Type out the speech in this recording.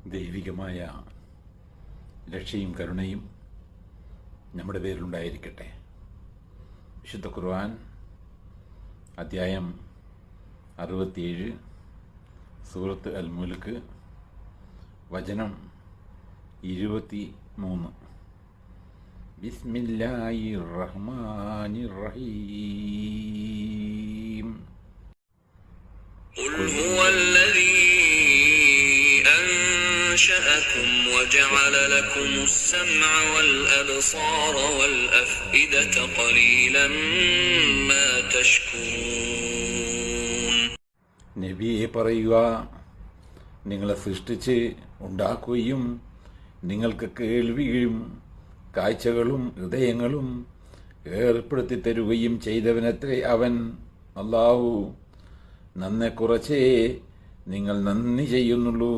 ദൈവികമായ രക്ഷയും കരുണയും നമ്മുടെ പേരിലുണ്ടായിരിക്കട്ടെ. വിശുദ്ധ ഖുർആൻ അധ്യായം 67 സൂറത്ത് അൽ മുൽക്ക് വചനം 23. ബിസ്മില്ലാഹിർ റഹ്മാനിർ റഹീം. ഖുൽ ഹുവല്ലദീ أنشأكم وجعل لكم السمع والأبصار والأفئدة قليلا ما تشكرون. നബിയെ പറയുക, നിങ്ങളെ സൃഷ്ടിച്ച് ഉണ്ടാക്കുകയും നിങ്ങൾക്ക് കേൾവിയും കാഴ്ചകളും ഹൃദയങ്ങളും ഏർപ്പെടുത്തി തരുകയും ചെയ്തവനത്രേ അവൻ. അല്ലാഹു നന്നെ കുറച്ചേ നിങ്ങൾ നന്ദി ചെയ്യുന്നുള്ളൂ.